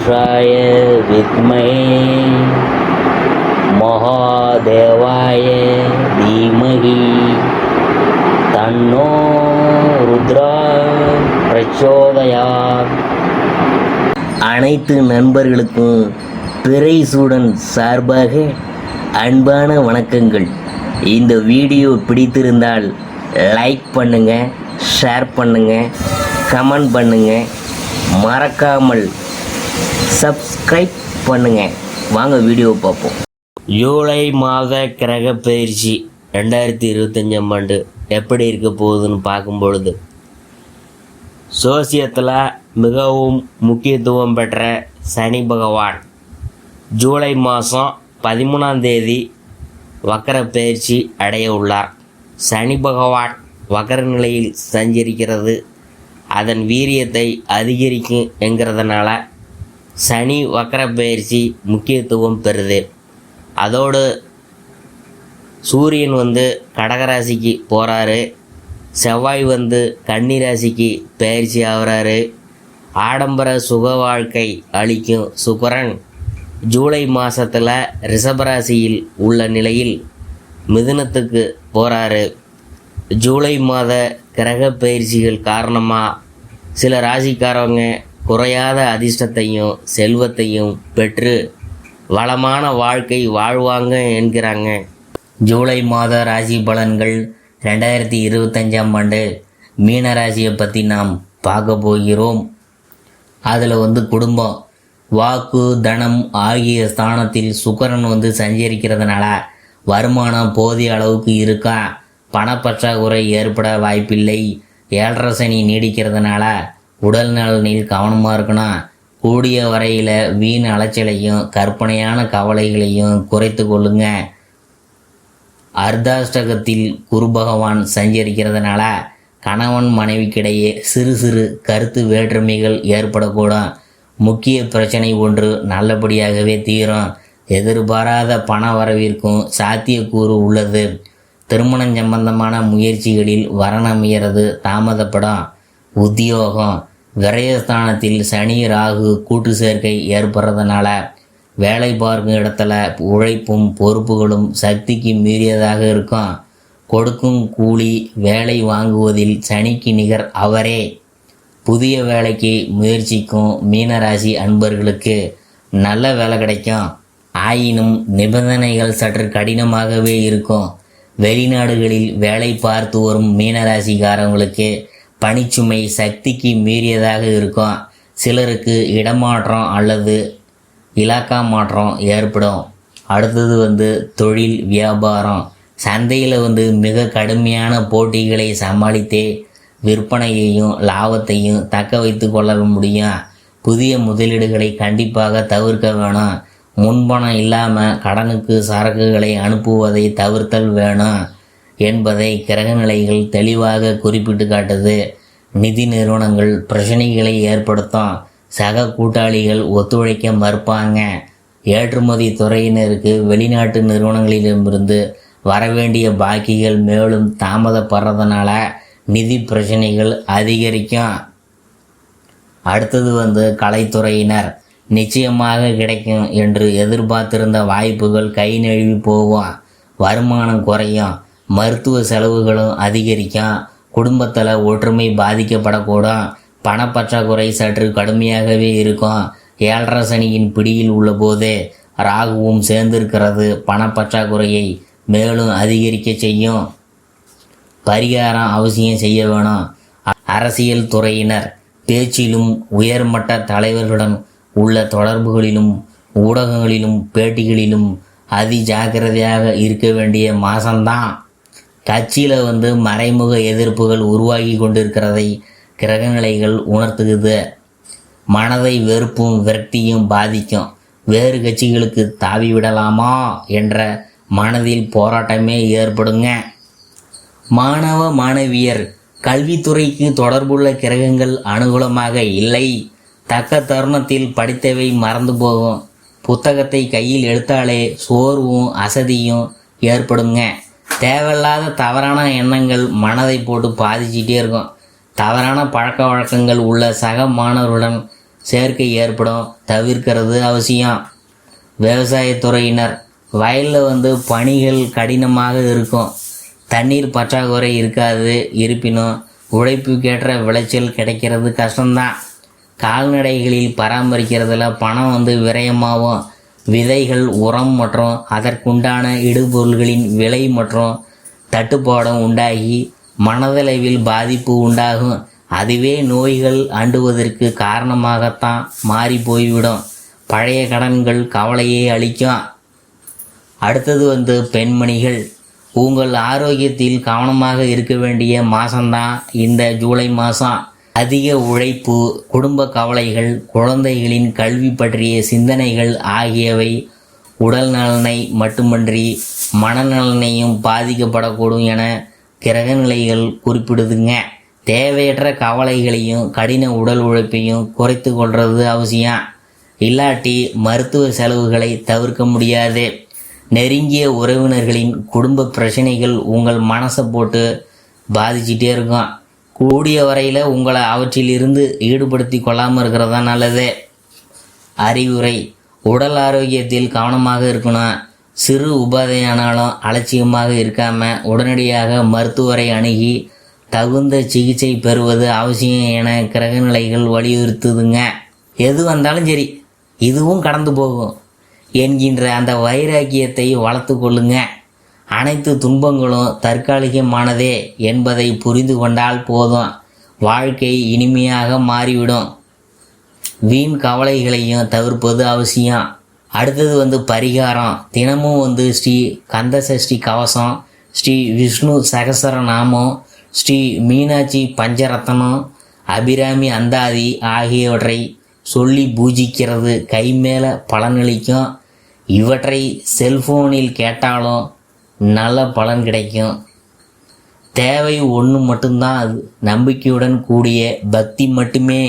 पुरुषाय विद्महे महादेवाय धीमहि तन्नो रुद्रा प्रचोदयात्. அனைத்து நண்பர்களுக்கும் பிறைசூடன் சார்பாக அன்பான வணக்கங்கள். இந்த வீடியோ பிடித்திருந்தால் லைக் பண்ணுங்கள், ஷேர் பண்ணுங்கள், கமெண்ட் பண்ணுங்கள், மறக்காமல் சப்ஸ்கிரைப் பண்ணுங்கள். வாங்க வீடியோ பார்ப்போம். ஜூலை மாத கிரக பயிற்சி 2025 ஆண்டு எப்படி இருக்க போகுதுன்னு பார்க்கும் பொழுது, சோசியத்தில் மிகவும் முக்கியத்துவம் பெற்ற சனி பகவான் ஜூலை மாதம் 13ஆம் தேதி வக்கர பயிற்சி அடைய உள்ளார். சனி பகவான் வக்கர நிலையில் சஞ்சரிக்கிறது அதன் வீரியத்தை அதிகரிக்கும் என்கிறதுனால சனி வக்கர பயிற்சி முக்கியத்துவம் பெறுது. அதோடு சூரியன் கடகராசிக்கு போகிறாரு, செவ்வாய் கன்னி ராசிக்கு பயிற்சி ஆகிறாரு. ஆடம்பர சுக வாழ்க்கை அளிக்கும் சுக்கிரன் ஜூலை மாதத்தில் ரிஷபராசியில் உள்ள நிலையில் மிதுனத்துக்கு போகிறாரு. ஜூலை மாத கிரக பயிற்சிகள் காரணமாக சில ராசிக்காரவங்க குறையாத அதிர்ஷ்டத்தையும் செல்வத்தையும் பெற்று வளமான வாழ்க்கை வாழ்வாங்க என்கிறாங்க. ஜூலை மாத ராசி பலன்கள் 2025 ஆண்டு மீன ராசியை பற்றி நாம் பார்க்க போகிறோம். அதில் குடும்பம், வாக்கு, தனம் ஆகிய ஸ்தானத்தில் சுக்கிரன் சஞ்சரிக்கிறதுனால வருமானம் போதிய அளவுக்கு இருக்கா, பணப்பற்றாக்குறை ஏற்பட வாய்ப்பில்லை. 7.5 சனி நீடிக்கிறதுனால உடல் நலனில் கவனமாக இருக்கணும். கூடிய வரையில் வீண் அலைச்சலையும் கற்பனையான கவலைகளையும் குறைத்து கொள்ளுங்க. அர்த்தாஷ்டகத்தில் குரு பகவான் சஞ்சரிக்கிறதுனால கணவன் மனைவிக்கிடையே சிறு சிறு கருத்து வேற்றுமைகள் ஏற்படக்கூடும். முக்கிய பிரச்சனை ஒன்று நல்லபடியாகவே தீரும். எதிர்பாராத பண வரவிற்கும் சாத்தியக்கூறு உள்ளது. திருமணம் சம்பந்தமான முயற்சிகளில் வரணமையிறது தாமதப்படும். உத்தியோகம், விரயஸ்தானத்தில் சனி ராகு கூட்டு சேர்க்கை ஏற்படுறதுனால வேலை பார்க்கும் இடத்துல உழைப்பும் பொறுப்புகளும் சக்திக்கு மீறியதாக இருக்கும். கொடுக்கும் கூலி வேலை வாங்குவதில் சனிக்கு நிகர் அவரே. புதிய வேலைக்கு முயற்சிக்கும் மீனராசி அன்பர்களுக்கு நல்ல வேலை கிடைக்கும். ஆயினும் நிபந்தனைகள் சற்று கடினமாகவே இருக்கும். வெளிநாடுகளில் வேலை பார்த்து வரும் மீனராசிக்காரங்களுக்கு பணிச்சுமை சக்திக்கு மீறியதாக இருக்கும். சிலருக்கு இடமாற்றம் அல்லது இலாக்கா மாற்றம் ஏற்படும். அடுத்தது தொழில் வியாபாரம். சந்தையில் மிக கடுமையான போட்டிகளை சமாளித்தே விற்பனையையும் லாபத்தையும் தக்க வைத்து கொள்ள முடியும். புதிய முதலீடுகளை கண்டிப்பாக தவிர்க்க வேணும். முன்பணம் இல்லாமல் கடனுக்கு சரக்குகளை அனுப்புவதை தவிர்த்தல் வேணும் என்பதை கிரகநிலைகள் தெளிவாக குறிப்பிட்டு காட்டுது. நிதி நிறுவனங்கள் பிரச்சனைகளை ஏற்படுத்தும். சக கூட்டாளிகள் ஒத்துழைக்க மறுப்பாங்க. ஏற்றுமதி துறையினருக்கு வெளிநாட்டு நிறுவனங்களிடமிருந்து வரவேண்டிய பாக்கிகள் மேலும் தாமதப்படுறதுனால நிதி பிரச்சனைகள் அதிகரிக்கும். அடுத்தது கலைத்துறையினர். நிச்சயமாக கிடைக்கும் என்று எதிர்பார்த்திருந்த வாய்ப்புகள் கை நழுவி போகும். வருமானம் குறையும். மருத்துவ செலவுகளும் அதிகரிக்கும். குடும்பத்தில் ஒற்றுமை பாதிக்கப்படக்கூடும். பணப்பற்றாக்குறை சற்று கடுமையாகவே இருக்கும். 7.5 சனியின் பிடியில் உள்ள போது ராகுவும் சேர்ந்திருக்கிறது பணப்பற்றாக்குறையை மேலும் அதிகரிக்க செய்யும். பரிகாரம் அவசியம் செய்ய வேணும். அரசியல் துறையினர் பேச்சிலும் உயர்மட்ட தலைவர்களுடன் உள்ள தொடர்புகளிலும் ஊடகங்களிலும் பேட்டிகளிலும் அதி ஜாக்கிரதையாக இருக்க வேண்டிய மாதம்தான். கட்சியில் மறைமுக எதிர்ப்புகள் உருவாகி கொண்டிருக்கிறதை கிரகநிலைகள் உணர்த்துகுது. மனதை வெறுப்பும் விரக்தியும் பாதிக்கும். வேறு கட்சிகளுக்கு தாவிவிடலாமா என்ற மனதில் போராட்டமே ஏற்படுங்க. மாணவ மாணவியர், கல்வித்துறைக்கு தொடர்புள்ள கிரகங்கள் அனுகூலமாக இல்லை. தக்க தருணத்தில் படித்தவை மறந்து போகும். புத்தகத்தை கையில் எடுத்தாலே சோர்வும் அசதியும் ஏற்படுங்க. தேவையில்லாத தவறான எண்ணங்கள் மனதை போட்டு பாதிச்சிட்டே இருக்கும். தவறான பழக்க வழக்கங்கள் உள்ள சக மாணவருடன் சேர்க்கை ஏற்படும், தவிர்க்கிறது அவசியம். விவசாயத்துறையினர் வயலில் பணிகள் கடினமாக இருக்கும், தண்ணீர் பற்றாக்குறை இருக்காது. இருப்பினும் உழைப்புக்கேற்ற விளைச்சல் கிடைக்கிறது கஷ்டம்தான். கால்நடைகளில் பராமரிக்கிறதுல பணம் விரயமாகும். விதைகள், உரம் மற்றும் அதற்குண்டான இடுபொருள்களின் விலை மற்றும் தட்டுப்பாடும் உண்டாகி மனதளவில் பாதிப்பு உண்டாகும். அதுவே நோய்கள் அண்டுவதற்கு காரணமாகத்தான் மாறி போய்விடும். பழைய கடன்கள் கவலையை அளிக்கும். அடுத்தது பெண்மணிகள், உங்கள் ஆரோக்கியத்தில் கவனமாக இருக்க வேண்டிய மாதம்தான் இந்த ஜூலை மாதம். அதிக உழைப்பு, குடும்ப கவலைகள், குழந்தைகளின் கல்வி பற்றிய சிந்தனைகள் ஆகியவை உடல் நலனை மட்டுமன்றி மனநலனையும் பாதிக்கப்படக்கூடும் என கிரகநிலைகள் குறிப்பிடுதுங்க. தேவையற்ற கவலைகளையும் கடின உடல் உழைப்பையும் குறைத்து கொள்வது அவசியம். இல்லாட்டி மருத்துவ செலவுகளை தவிர்க்க முடியாது. நெருங்கிய உறவினர்களின் குடும்ப பிரச்சனைகள் உங்கள் மனசை போட்டு பாதிச்சிட்டே இருக்கும். கூடிய வரையில் உங்களை அவற்றிலிருந்து ஈடுபடுத்தி கொள்ளாமல் இருக்கிறது தான் நல்லது. அறிவுரை: உடல் ஆரோக்கியத்தில் கவனமாக இருக்கணும். சிறு உபாதையானாலும் அலட்சியமாக இருக்காமல் உடனடியாக மருத்துவரை அணுகி தகுந்த சிகிச்சை பெறுவது அவசியம் என கிரகநிலைகள் வலியுறுத்துதுங்க. எது வந்தாலும் சரி, இதுவும் கடந்து போகும் என்கின்ற அந்த வைராக்கியத்தை வளர்த்து கொள்ளுங்க. அனைத்து துன்பங்களும் தற்காலிகமானதே என்பதை புரிந்து கொண்டால் போதும், வாழ்க்கை இனிமையாக மாறிவிடும். வீண் கவலைகளையும் தவிர்ப்பது அவசியம். அடுத்தது பரிகாரம். தினமும் ஸ்ரீ கந்தசஷ்டி கவசம், ஸ்ரீ விஷ்ணு சகசரநாமம், ஸ்ரீ மீனாட்சி பஞ்சரத்னம், அபிராமி அந்தாதி ஆகியவற்றை சொல்லி பூஜிக்கிறது கைமேல பலனளிக்கும். இவற்றை செல்போனில் கேட்டாலும் நல்ல பலன் கிடைக்கும். தேவை ஒன்று மட்டும்தான், அது நம்பிக்கையுடன் கூடிய பக்தி மட்டுமே.